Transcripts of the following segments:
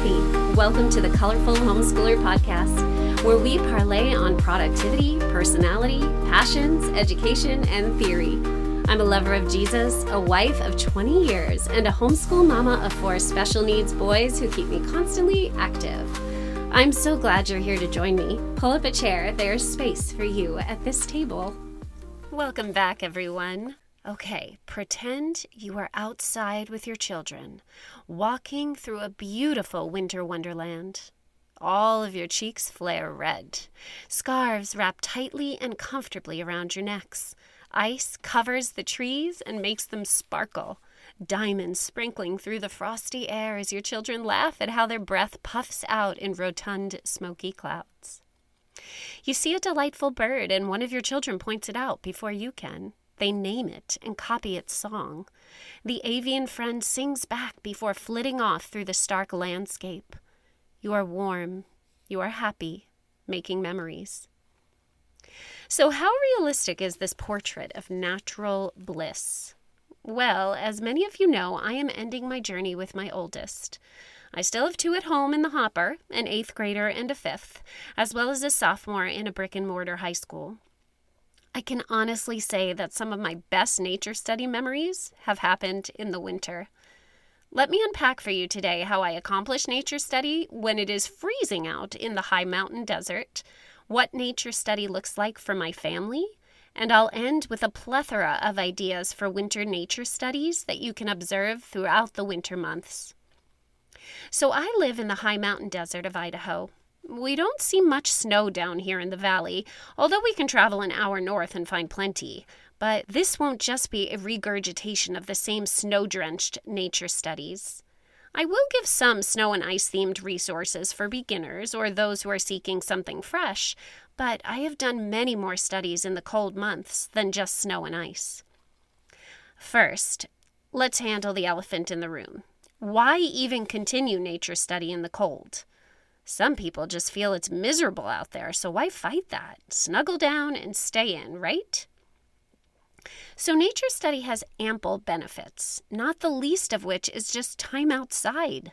Kathy. Welcome to the Colorful Homeschooler Podcast, where we parlay on productivity, personality, passions, education, and theory. I'm a lover of Jesus, a wife of 20 years, and a homeschool mama of 4 special needs boys who keep me constantly active. I'm so glad you're here to join me. Pull up a chair, there's space for you at this table. Welcome back, everyone. Okay, pretend you are outside with your children, walking through a beautiful winter wonderland. All of your cheeks flare red. Scarves wrap tightly and comfortably around your necks. Ice covers the trees and makes them sparkle. Diamonds sprinkling through the frosty air as your children laugh at how their breath puffs out in rotund, smoky clouds. You see a delightful bird and one of your children points it out before you can. They name it and copy its song. The avian friend sings back before flitting off through the stark landscape. You are warm. You are happy, making memories. So how realistic is this portrait of natural bliss? Well, as many of you know, I am ending my journey with my oldest. I still have 2 at home in the hopper, an 8th grader and a 5th, as well as a sophomore in a brick-and-mortar high school. I can honestly say that some of my best nature study memories have happened in the winter. Let me unpack for you today how I accomplish nature study when it is freezing out in the high mountain desert, what nature study looks like for my family, and I'll end with a plethora of ideas for winter nature studies that you can observe throughout the winter months. So I live in the high mountain desert of Idaho. We don't see much snow down here in the valley, although we can travel an hour north and find plenty. But this won't just be a regurgitation of the same snow-drenched nature studies. I will give some snow and ice-themed resources for beginners or those who are seeking something fresh, but I have done many more studies in the cold months than just snow and ice. First, let's handle the elephant in the room. Why even continue nature study in the cold? Some people just feel it's miserable out there, so why fight that? Snuggle down and stay in, right? So nature study has ample benefits, not the least of which is just time outside.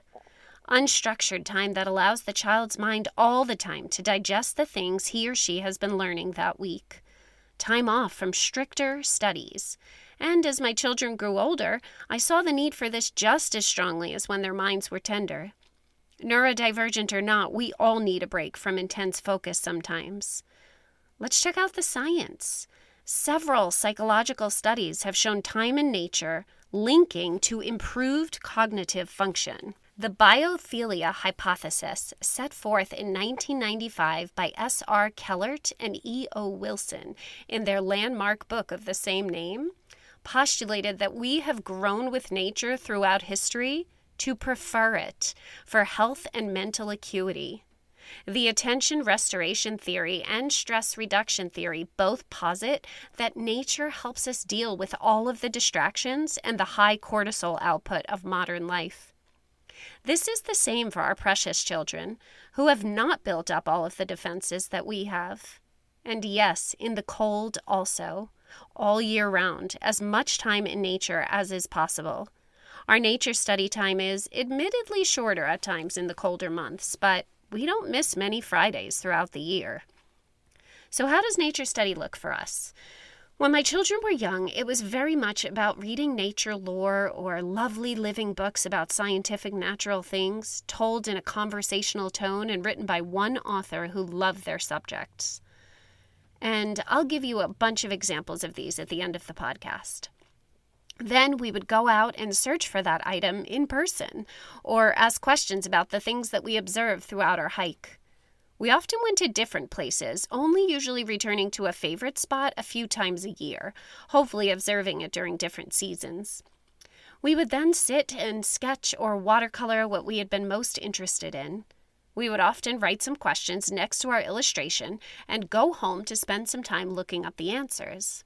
Unstructured time that allows the child's mind all the time to digest the things he or she has been learning that week. Time off from stricter studies. And as my children grew older, I saw the need for this just as strongly as when their minds were tender. Neurodivergent or not, we all need a break from intense focus sometimes. Let's check out the science. Several psychological studies have shown time in nature linking to improved cognitive function. The biophilia hypothesis, set forth in 1995 by S.R. Kellert and E.O. Wilson in their landmark book of the same name, postulated that we have grown with nature throughout history to prefer it for health and mental acuity. The attention restoration theory and stress reduction theory both posit that nature helps us deal with all of the distractions and the high cortisol output of modern life. This is the same for our precious children, who have not built up all of the defenses that we have. And yes, in the cold also, all year round, as much time in nature as is possible. Our nature study time is admittedly shorter at times in the colder months, but we don't miss many Fridays throughout the year. So how does nature study look for us? When my children were young, it was very much about reading nature lore or lovely living books about scientific natural things, told in a conversational tone and written by one author who loved their subjects. And I'll give you a bunch of examples of these at the end of the podcast. Then we would go out and search for that item in person, or ask questions about the things that we observed throughout our hike. We often went to different places, only usually returning to a favorite spot a few times a year, hopefully observing it during different seasons. We would then sit and sketch or watercolor what we had been most interested in. We would often write some questions next to our illustration and go home to spend some time looking up the answers.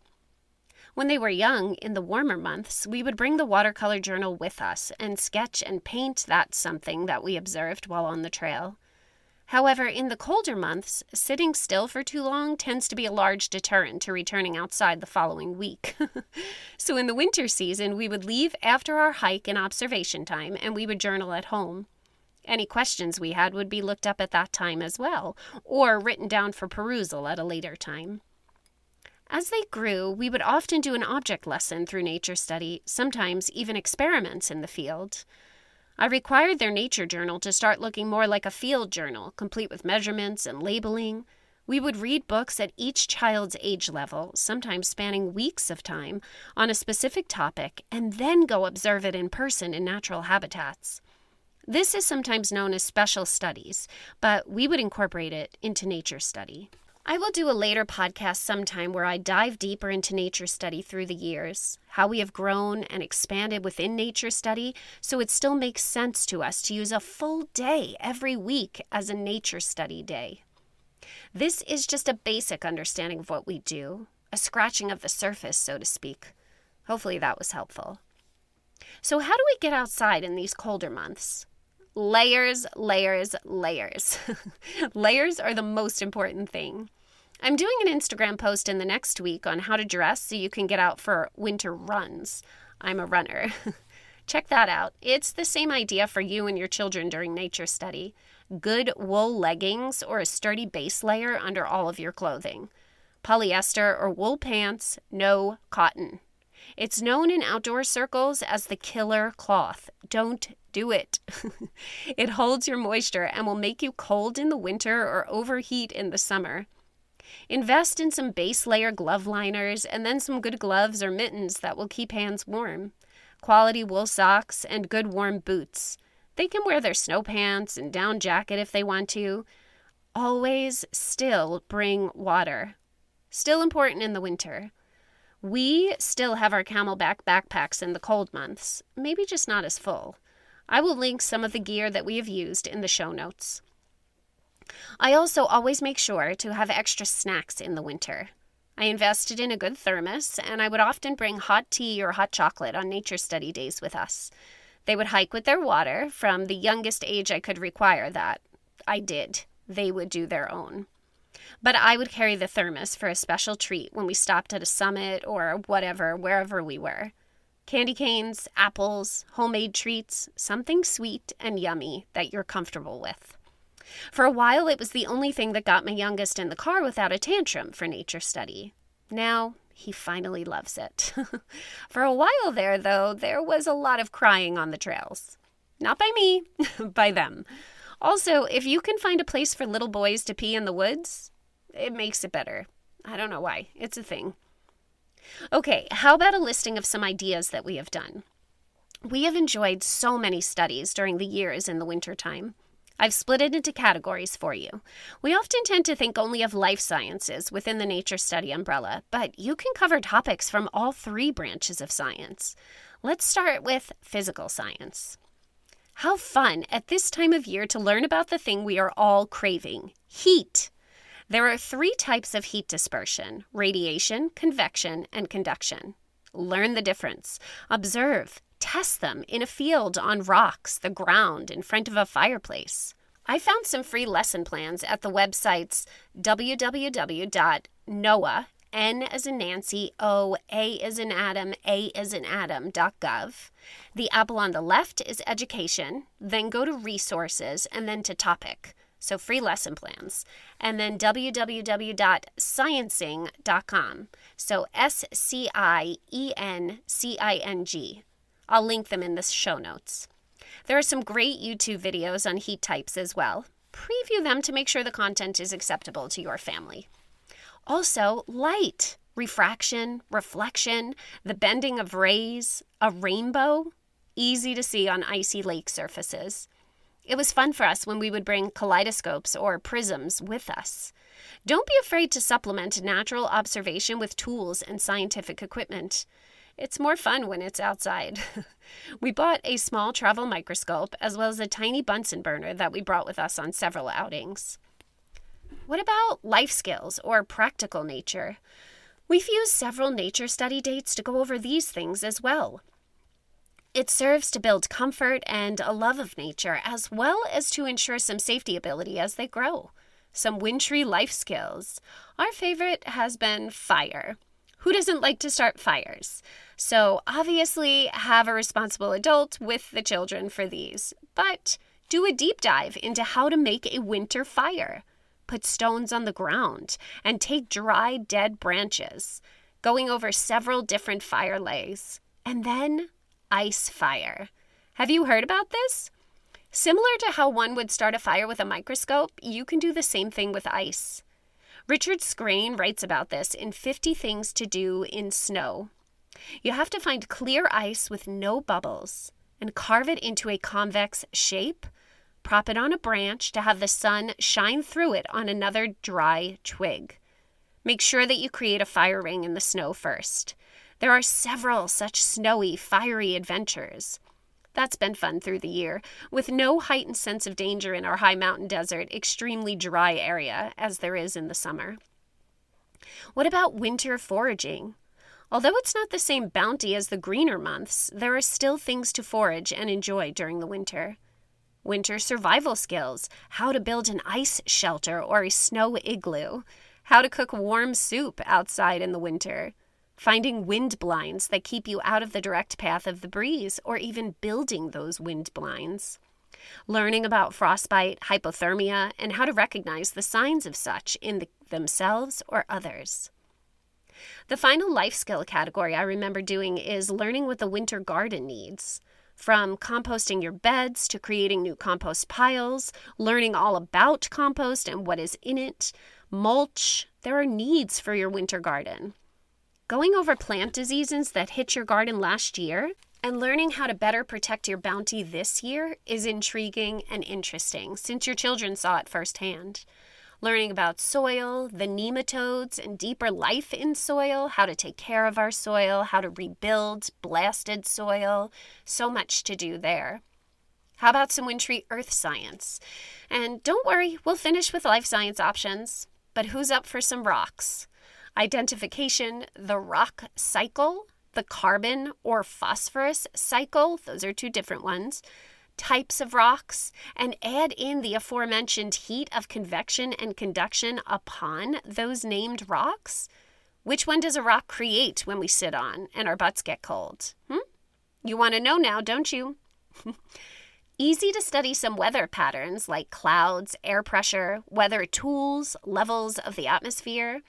When they were young, in the warmer months, we would bring the watercolor journal with us and sketch and paint that something that we observed while on the trail. However, in the colder months, sitting still for too long tends to be a large deterrent to returning outside the following week. So in the winter season, we would leave after our hike and observation time, and we would journal at home. Any questions we had would be looked up at that time as well, or written down for perusal at a later time. As they grew, we would often do an object lesson through nature study, sometimes even experiments in the field. I required their nature journal to start looking more like a field journal, complete with measurements and labeling. We would read books at each child's age level, sometimes spanning weeks of time, on a specific topic, and then go observe it in person in natural habitats. This is sometimes known as special studies, but we would incorporate it into nature study. I will do a later podcast sometime where I dive deeper into nature study through the years, how we have grown and expanded within nature study so it still makes sense to us to use a full day every week as a nature study day. This is just a basic understanding of what we do, a scratching of the surface, so to speak. Hopefully that was helpful. So how do we get outside in these colder months? Layers, layers, layers. Layers are the most important thing. I'm doing an Instagram post in the next week on how to dress so you can get out for winter runs. I'm a runner. Check that out. It's the same idea for you and your children during nature study. Good wool leggings or a sturdy base layer under all of your clothing. Polyester or wool pants, no cotton. It's known in outdoor circles as the killer cloth. Don't do it. It holds your moisture and will make you cold in the winter or overheat in the summer. Invest in some base layer glove liners and then some good gloves or mittens that will keep hands warm. Quality wool socks and good warm boots. They can wear their snow pants and down jacket if they want to. Always still bring water. Still important in the winter. We still have our Camelback backpacks in the cold months, maybe just not as full. I will link some of the gear that we have used in the show notes. I also always make sure to have extra snacks in the winter. I invested in a good thermos, and I would often bring hot tea or hot chocolate on nature study days with us. They would hike with their water from the youngest age I could require that. I did. They would do their own. But I would carry the thermos for a special treat when we stopped at a summit or whatever, wherever we were. Candy canes, apples, homemade treats, something sweet and yummy that you're comfortable with. For a while, it was the only thing that got my youngest in the car without a tantrum for nature study. Now, he finally loves it. For a while there, though, there was a lot of crying on the trails. Not by me, by them. Also, if you can find a place for little boys to pee in the woods, it makes it better. I don't know why. It's a thing. Okay, how about a listing of some ideas that we have done? We have enjoyed so many studies during the years in the wintertime. I've split it into categories for you. We often tend to think only of life sciences within the nature study umbrella, but you can cover topics from all three branches of science. Let's start with physical science. How fun at this time of year to learn about the thing we are all craving, heat. There are three types of heat dispersion: radiation, convection, and conduction. Learn the difference. Observe. Test them in a field, on rocks, the ground, in front of a fireplace. I found some free lesson plans at the websites www.noaa, N as in Nancy, O, A as in Adam, A as in Adam.gov. The apple on the left is education, then go to resources, and then to topic. So free lesson plans. And then www.sciencing.com. So SCIENCING. I'll link them in the show notes. There are some great YouTube videos on heat types as well. Preview them to make sure the content is acceptable to your family. Also, light, refraction, reflection, the bending of rays, a rainbow, easy to see on icy lake surfaces. It was fun for us when we would bring kaleidoscopes or prisms with us. Don't be afraid to supplement natural observation with tools and scientific equipment. It's more fun when it's outside. We bought a small travel microscope as well as a tiny Bunsen burner that we brought with us on several outings. What about life skills or practical nature? We've used several nature study dates to go over these things as well. It serves to build comfort and a love of nature, as well as to ensure some safety ability as they grow. Some wintry life skills. Our favorite has been fire. Who doesn't like to start fires? So obviously have a responsible adult with the children for these, but Do a deep dive into how to make a winter fire. Put stones on the ground and take dry, dead branches, going over several different fire lays. And then ice fire. Have you heard about this? Similar to how one would start a fire with a microscope, you can do the same thing with ice. Richard Scrane writes about this in 50 Things to Do in Snow. You have to find clear ice with no bubbles and carve it into a convex shape. Prop it on a branch to have the sun shine through it on another dry twig. Make sure that you create a fire ring in the snow first. There are several such snowy, fiery adventures. That's been fun through the year, with no heightened sense of danger in our high mountain desert, extremely dry area, as there is in the summer. What about winter foraging? Although it's not the same bounty as the greener months, there are still things to forage and enjoy during the winter. Winter survival skills, how to build an ice shelter or a snow igloo, how to cook warm soup outside in the winter, finding wind blinds that keep you out of the direct path of the breeze, or even building those wind blinds, learning about frostbite, hypothermia, and how to recognize the signs of such in themselves or others. The final life skill category I remember doing is learning what the winter garden needs. From composting your beds to creating new compost piles, learning all about compost and what is in it, mulch, there are needs for your winter garden. Going over plant diseases that hit your garden last year and learning how to better protect your bounty this year is intriguing and interesting since your children saw it firsthand. Learning about soil, the nematodes, and deeper life in soil, how to take care of our soil, how to rebuild blasted soil, so much to do there. How about some wintry earth science? And don't worry, we'll finish with life science options. But who's up for some rocks? Identification, the rock cycle, the carbon or phosphorus cycle, those are two different ones, types of rocks, and add in the aforementioned heat of convection and conduction upon those named rocks. Which one does a rock create when we sit on and our butts get cold? You want to know now, don't you? Easy to study some weather patterns like clouds, air pressure, weather tools, levels of the atmosphere.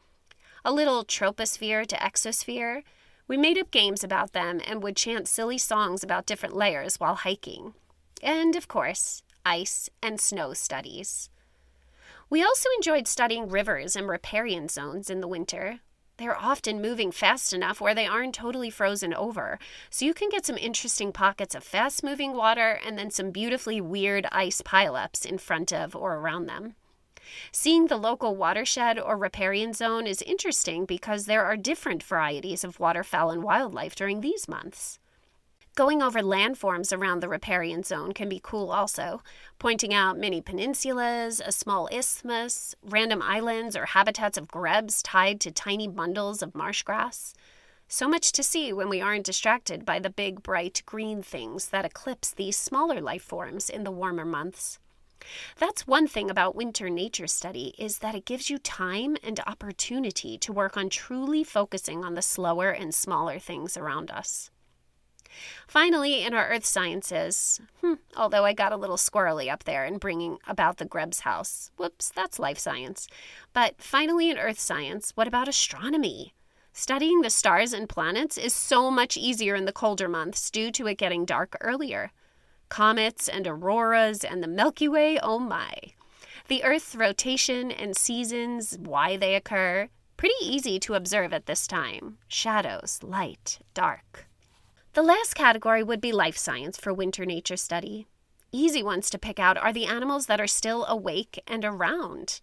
A little troposphere to exosphere. We made up games about them and would chant silly songs about different layers while hiking. And, of course, ice and snow studies. We also enjoyed studying rivers and riparian zones in the winter. They're often moving fast enough where they aren't totally frozen over, so you can get some interesting pockets of fast-moving water and then some beautifully weird ice pileups in front of or around them. Seeing the local watershed or riparian zone is interesting because there are different varieties of waterfowl and wildlife during these months. Going over landforms around the riparian zone can be cool also, pointing out mini peninsulas, a small isthmus, random islands or habitats of grebes tied to tiny bundles of marsh grass. So much to see when we aren't distracted by the big, bright green things that eclipse these smaller life forms in the warmer months. That's one thing about winter nature study is that it gives you time and opportunity to work on truly focusing on the slower and smaller things around us. Finally, in our earth sciences, although I got a little squirrely up there in bringing about the Greb's house. Whoops, that's life science. But finally in earth science, what about astronomy? Studying the stars and planets is so much easier in the colder months due to it getting dark earlier. Comets and auroras and the Milky Way, oh my. The Earth's rotation and seasons, why they occur, pretty easy to observe at this time. Shadows, light, dark. The last category would be life science for winter nature study. Easy ones to pick out are the animals that are still awake and around.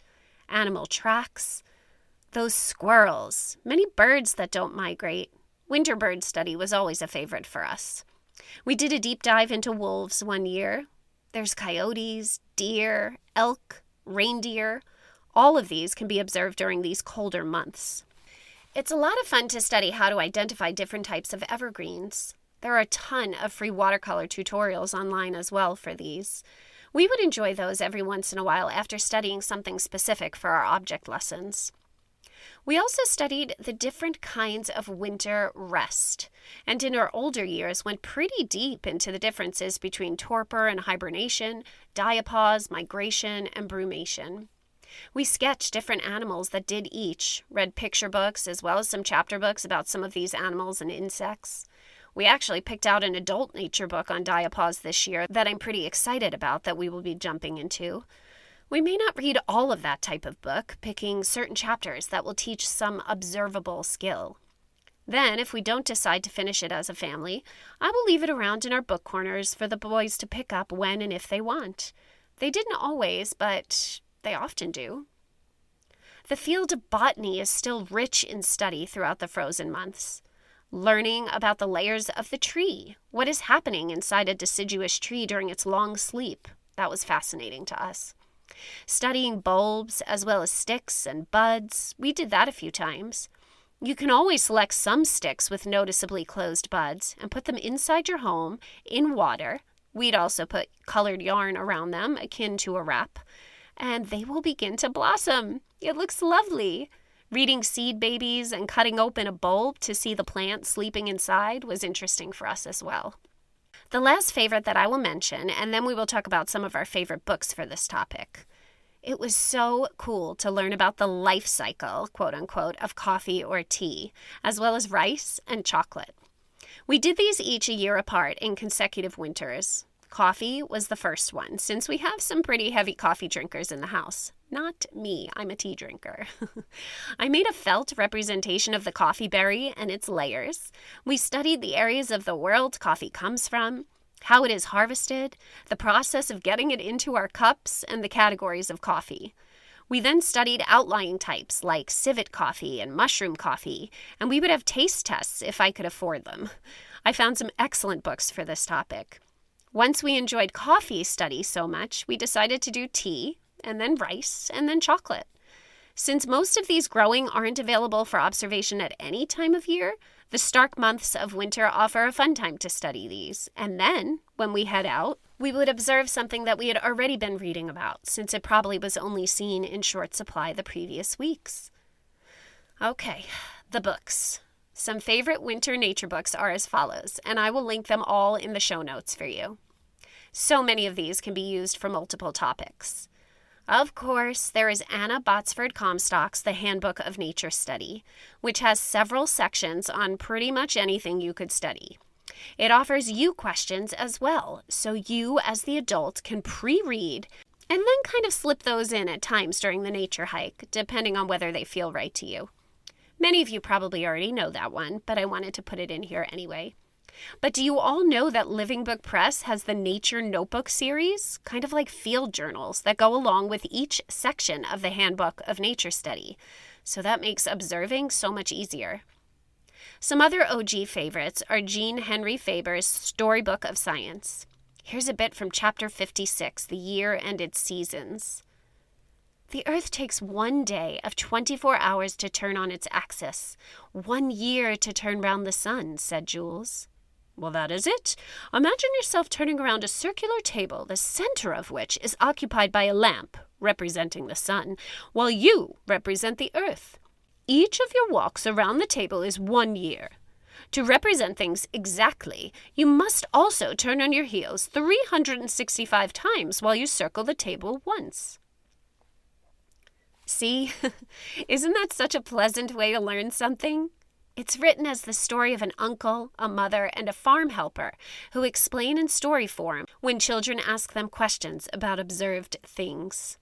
Animal tracks, those squirrels, many birds that don't migrate. Winter bird study was always a favorite for us. We did a deep dive into wolves one year. There's coyotes, deer, elk, reindeer. All of these can be observed during these colder months. It's a lot of fun to study how to identify different types of evergreens. There are a ton of free watercolor tutorials online as well for these. We would enjoy those every once in a while after studying something specific for our object lessons. We also studied the different kinds of winter rest, and in our older years went pretty deep into the differences between torpor and hibernation, diapause, migration, and brumation. We sketched different animals that did each, read picture books as well as some chapter books about some of these animals and insects. We actually picked out an adult nature book on diapause this year that I'm pretty excited about that we will be jumping into. We may not read all of that type of book, picking certain chapters that will teach some observable skill. Then, if we don't decide to finish it as a family, I will leave it around in our book corners for the boys to pick up when and if they want. They didn't always, but they often do. The field of botany is still rich in study throughout the frozen months. Learning about the layers of the tree, what is happening inside a deciduous tree during its long sleep, that was fascinating to us. Studying bulbs as well as sticks and buds, we did that a few times. You can always select some sticks with noticeably closed buds and put them inside your home in water. We'd also put colored yarn around them, akin to a wrap, and they will begin to blossom. It looks lovely. Reading seed babies and cutting open a bulb to see the plant sleeping inside was interesting for us as well. The last favorite that I will mention, and then we will talk about some of our favorite books for this topic. It was so cool to learn about the life cycle, quote unquote, of coffee or tea, as well as rice and chocolate. We did these each a year apart in consecutive winters. Coffee was the first one, since we have some pretty heavy coffee drinkers in the house. Not me, I'm a tea drinker. I made a felt representation of the coffee berry and its layers. We studied the areas of the world coffee comes from, how it is harvested, the process of getting it into our cups, and the categories of coffee. We then studied outlying types like civet coffee and mushroom coffee, and we would have taste tests if I could afford them. I found some excellent books for this topic. Once we enjoyed coffee study so much, we decided to do tea, and then rice, and then chocolate. Since most of these growing aren't available for observation at any time of year, the stark months of winter offer a fun time to study these. And then, when we head out, we would observe something that we had already been reading about, since it probably was only seen in short supply the previous weeks. Okay, the books. Some favorite winter nature books are as follows, and I will link them all in the show notes for you. So many of these can be used for multiple topics. Of course, there is Anna Botsford Comstock's The Handbook of Nature Study, which has several sections on pretty much anything you could study. It offers you questions as well, so you as the adult can pre-read and then kind of slip those in at times during the nature hike, depending on whether they feel right to you. Many of you probably already know that one, but I wanted to put it in here anyway. But do you all know that Living Book Press has the Nature Notebook series, kind of like field journals that go along with each section of the Handbook of Nature Study? So that makes observing so much easier. Some other OG favorites are Jean Henry Faber's Storybook of Science. Here's a bit from Chapter 56, The Year and Its Seasons. The Earth takes 1 day of 24 hours to turn on its axis, 1 year to turn round the sun, said Jules. Well, that is it. Imagine yourself turning around a circular table, the center of which is occupied by a lamp, representing the sun, while you represent the earth. Each of your walks around the table is 1 year. To represent things exactly, you must also turn on your heels 365 times while you circle the table once. See? Isn't that such a pleasant way to learn something? It's written as the story of an uncle, a mother, and a farm helper who explain in story form when children ask them questions about observed things.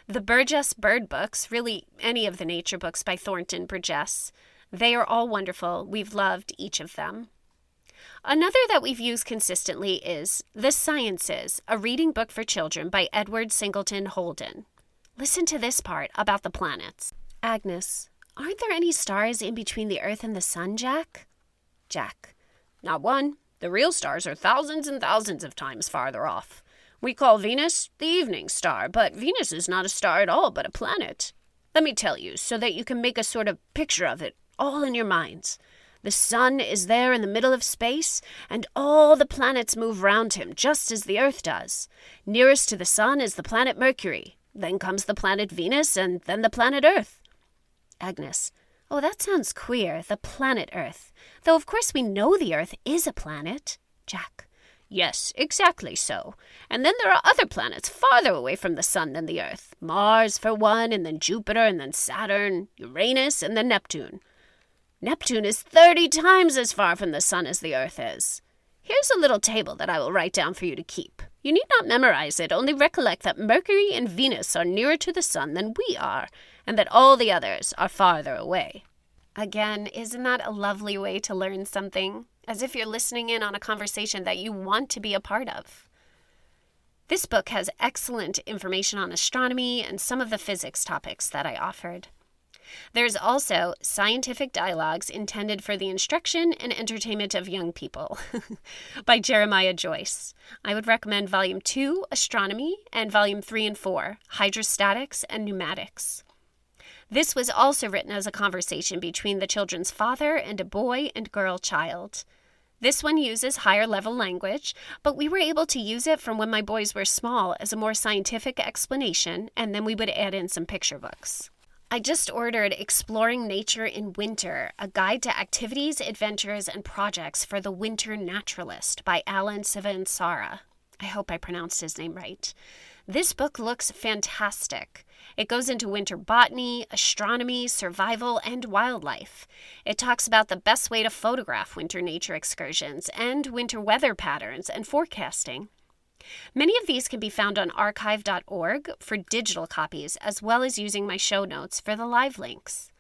The Burgess Bird books, really any of the nature books by Thornton Burgess, they are all wonderful. We've loved each of them. Another that we've used consistently is The Sciences, a reading book for children by Edward Singleton Holden. Listen to this part about the planets. Agnes, aren't there any stars in between the Earth and the sun, Jack? Jack, not one. The real stars are thousands and thousands of times farther off. We call Venus the evening star, but Venus is not a star at all, but a planet. Let me tell you, so that you can make a sort of picture of it all in your minds. The sun is there in the middle of space, and all the planets move round him, just as the Earth does. Nearest to the sun is the planet Mercury. Then comes the planet Venus, and then the planet Earth. Agnes. Oh, that sounds queer, the planet Earth. Though of course we know the Earth is a planet. Jack. Yes, exactly so. And then there are other planets farther away from the sun than the Earth. Mars, for one, and then Jupiter, and then Saturn, Uranus, and then Neptune. Neptune is 30 times as far from the sun as the Earth is. Here's a little table that I will write down for you to keep. You need not memorize it, only recollect that Mercury and Venus are nearer to the sun than we are, and that all the others are farther away. Again, isn't that a lovely way to learn something? As if you're listening in on a conversation that you want to be a part of. This book has excellent information on astronomy and some of the physics topics that I offered. There's also scientific dialogues intended for the instruction and entertainment of young people by Jeremiah Joyce. I would recommend Volume 2, Astronomy, and Volume 3 and 4, Hydrostatics and Pneumatics. This was also written as a conversation between the children's father and a boy and girl child. This one uses higher level language, but we were able to use it from when my boys were small as a more scientific explanation, and then we would add in some picture books. I just ordered Exploring Nature in Winter, a guide to activities, adventures, and projects for the winter naturalist by Alan Sivansara. I hope I pronounced his name right. This book looks fantastic. It goes into winter botany, astronomy, survival, and wildlife. It talks about the best way to photograph winter nature excursions and winter weather patterns and forecasting. Many of these can be found on archive.org for digital copies, as well as using my show notes for the live links.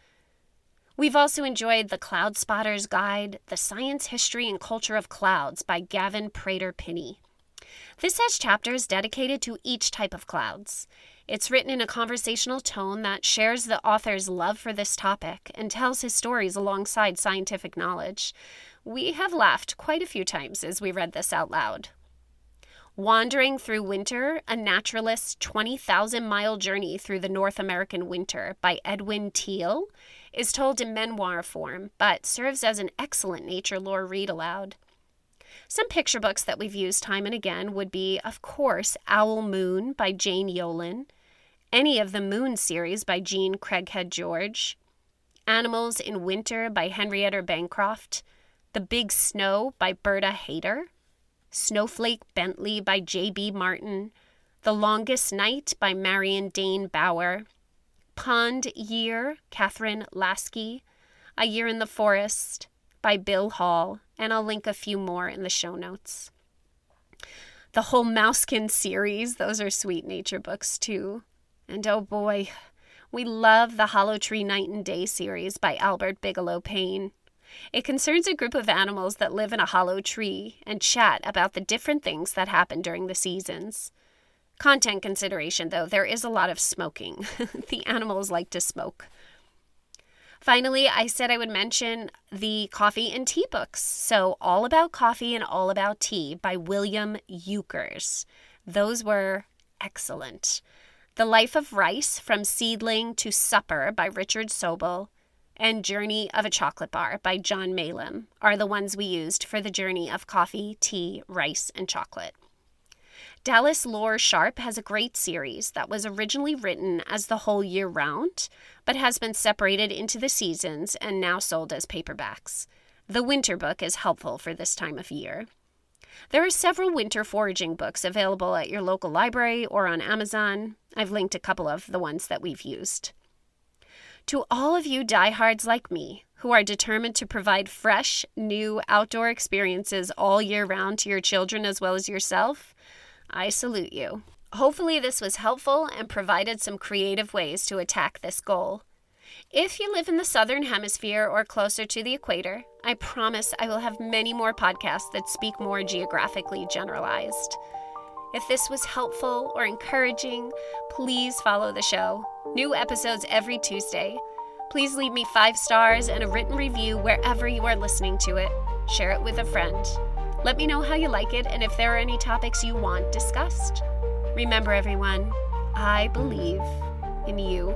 We've also enjoyed the Cloud Spotter's Guide, The Science, History, and Culture of Clouds by Gavin Prater-Pinney. This has chapters dedicated to each type of clouds. It's written in a conversational tone that shares the author's love for this topic and tells his stories alongside scientific knowledge. We have laughed quite a few times as we read this out loud. Wandering Through Winter, A Naturalist's 20,000-Mile Journey Through the North American Winter by Edwin Teale is told in memoir form, but serves as an excellent nature lore read aloud. Some picture books that we've used time and again would be, of course, Owl Moon by Jane Yolen, any of the Moon series by Jean Craighead George, Animals in Winter by Henrietta Bancroft, The Big Snow by Berta Hayter, Snowflake Bentley by J.B. Martin, The Longest Night by Marion Dane Bauer, Pond Year, Catherine Lasky, A Year in the Forest by Bill Hall, and I'll link a few more in the show notes. The whole Mousekin series, those are sweet nature books too. And oh boy, we love the Hollow Tree Night and Day series by Albert Bigelow Payne. It concerns a group of animals that live in a hollow tree and chat about the different things that happen during the seasons. Content consideration, though, there is a lot of smoking. The animals like to smoke. Finally, I said I would mention the coffee and tea books. So All About Coffee and All About Tea by William Euchers. Those were excellent. The Life of Rice, From Seedling to Supper by Richard Sobel, and Journey of a Chocolate Bar by John Malem are the ones we used for the journey of coffee, tea, rice, and chocolate. Dallas Lore Sharp has a great series that was originally written as the whole year round, but has been separated into the seasons and now sold as paperbacks. The winter book is helpful for this time of year. There are several winter foraging books available at your local library or on Amazon. I've linked a couple of the ones that we've used. To all of you diehards like me, who are determined to provide fresh, new outdoor experiences all year round to your children as well as yourself, I salute you. Hopefully this was helpful and provided some creative ways to attack this goal. If you live in the Southern Hemisphere or closer to the equator, I promise I will have many more podcasts that speak more geographically generalized. If this was helpful or encouraging, please follow the show. New episodes every Tuesday. Please leave me 5 stars and a written review wherever you are listening to it. Share it with a friend. Let me know how you like it and if there are any topics you want discussed. Remember, everyone, I believe in you.